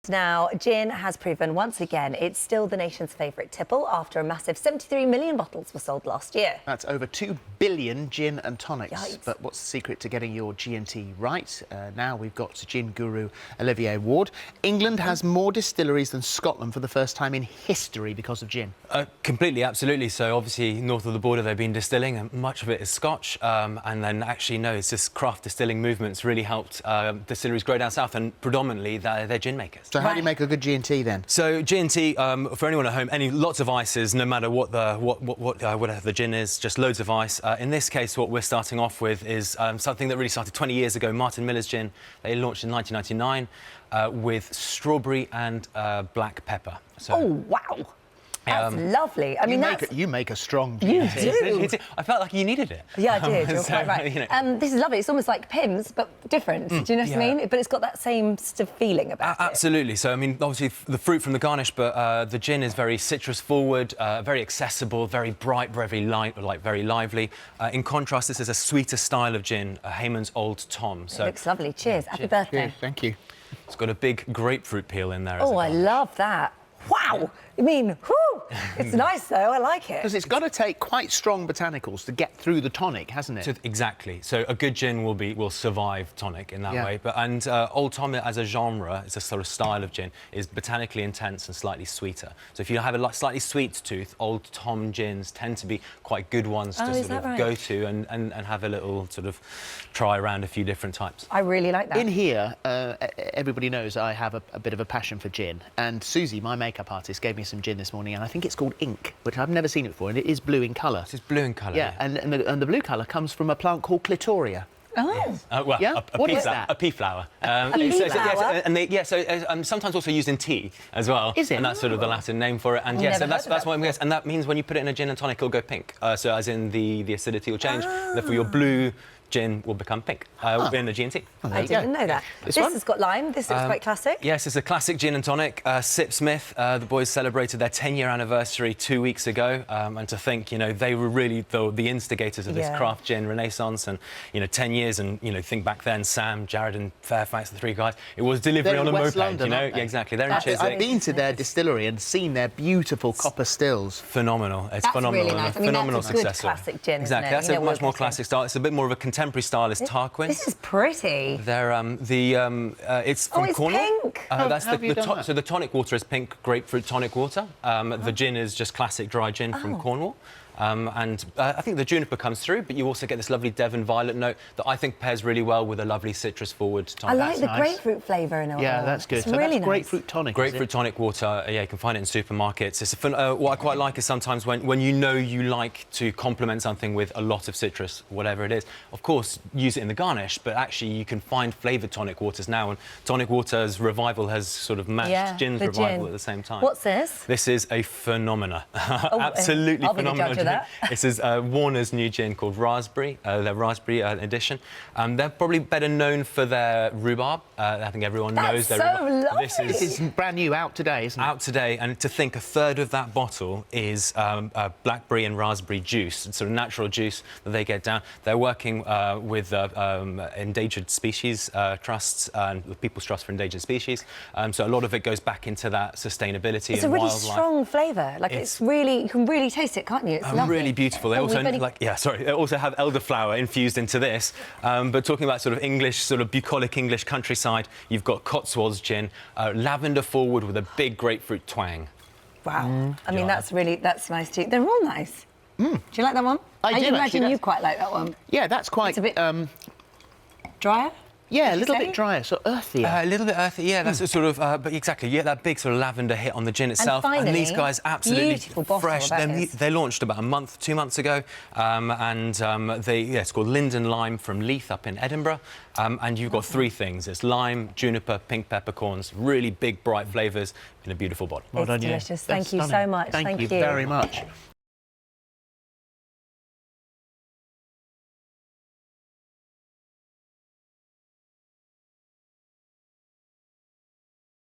Now, gin has proven once again it's still the nation's favourite tipple after a massive 73 million bottles were sold last year. That's over 2 billion gin and tonics. Yikes. But what's the secret to getting your G&T right? Now we've got gin guru Olivier Ward. England has more distilleries than Scotland for the first time in history because of gin. Completely, absolutely. So obviously north of the border they've been distilling and much of it is Scotch. And then actually, no, it's this craft distilling movement's really helped distilleries grow down south, and predominantly they're gin makers. So how do you make a good G&T then? So G&T, for anyone at home, lots of ices, no matter whatever the gin is, just loads of ice. In this case, what we're starting off with is something that really started 20 years ago. Martin Miller's gin. They launched in 1999 with strawberry and black pepper. So, oh wow! That's lovely. I mean, you make a strong You G&T. do. I felt like you needed it. Yeah, I did. You're So, quite right. you know. This is lovely. It's almost like Pimm's, but different. Do you know what I mean? But it's got that same sort of feeling about it. Absolutely. So, I mean, obviously the fruit from the garnish, but the gin is very citrus forward, very accessible, very bright, very light, like very lively. In contrast, this is a sweeter style of gin, Hayman's Old Tom. So it looks lovely. Cheers. Happy birthday. Cheers. Thank you. It's got a big grapefruit peel in there. Oh, I love that. Wow! I mean, whew! It's nice, though. I like it. Because it's got to take quite strong botanicals to get through the tonic, hasn't it? Exactly. So a good gin will survive tonic in that way. But Old Tom as a genre, it's a sort of style of gin, is botanically intense and slightly sweeter. So if you have a slightly sweet tooth, Old Tom gins tend to be quite good ones to sort of go to and have a little sort of try around a few different types. I really like that. In here, everybody knows I have a bit of a passion for gin, and Susie, my makeup artist, gave me some gin this morning, and I think it's called Ink, which I've never seen it before, and it is blue in colour. It's blue in colour. Yeah, and the blue colour comes from a plant called clitoria. Oh. Well, yeah? What is that? A pea flower. A pea flower? And sometimes also used in tea as well. Is it? And that's sort of the Latin name for it. And yes, so that's what I'm guessing. And that means when you put it in a gin and tonic, it'll go pink. So as in the acidity will change. Therefore, your blue gin will become pink in the G&T. Oh, I didn't know that. This has got lime. This looks quite classic. Yes, it's a classic gin and tonic. Sipsmith, the boys celebrated their 10-year anniversary 2 weeks ago, and to think, you know, they were really the instigators of this craft gin renaissance, and 10 years, and think back then, Sam, Jared, and Fairfax, the three guys, it was delivery on a moped. London, Yeah, exactly. They're in Chiswick. I've been to their distillery and seen their beautiful copper stills. Phenomenal. It's phenomenal. Really nice. Phenomenal that's a good success. classic gin, exactly. Isn't it? That's a much more classic style. It's a bit more of a contemporary style. It's Tarquin. This is pretty. They're it's from it's Cornwall. pink. That's have you done that? So the tonic water is pink grapefruit tonic water. The gin is just classic dry gin from Cornwall. And I think the juniper comes through, but you also get this lovely Devon violet note that I think pairs really well with a lovely citrus-forward tonic. I like the grapefruit flavour in it. Yeah, that's good. It's So really that's grapefruit tonic. Grapefruit tonic water, yeah, you can find it in supermarkets. It's what I quite like is sometimes when you know you like to complement something with a lot of citrus, whatever it is. Of course, use it in the garnish, but actually you can find flavoured tonic waters now, and tonic water's revival has sort of matched gin's revival at the same time. What's this? This is a phenomena. Absolutely phenomenal gin. This is Warner's new gin called Raspberry, their Raspberry edition. They're probably better known for their rhubarb. I think everyone knows their rhubarb. Lovely. This is brand new, out today, isn't it? Out today, and to think a third of that bottle is blackberry and raspberry juice. It's sort of natural juice that they get down. They're working with endangered species trusts and the People's Trust for Endangered Species. So a lot of it goes back into that sustainability and wildlife. It's a really strong flavour. Like it's really, you can really taste it, can't you? It's lovely. Really beautiful. They also they also have elderflower infused into this. But talking about sort of English, sort of bucolic English countryside, you've got Cotswolds gin, lavender forward with a big grapefruit twang. Wow. I mean, that's nice too. They're all nice. Do you like that one? I do, imagine you quite like that one. Yeah, that's quite... It's a bit drier? Yeah, a little bit drier, so earthier. A little bit earthy, yeah. That's a sort of, but exactly, yeah, that big sort of lavender hit on the gin itself. And finally, these guys absolutely fresh. They launched about 2 months ago, it's called Linden Lime from Leith up in Edinburgh. And you've got three things: it's lime, juniper, pink peppercorns. Really big, bright flavours in a beautiful bottle. It's delicious. Thank you so much. Thank you very much.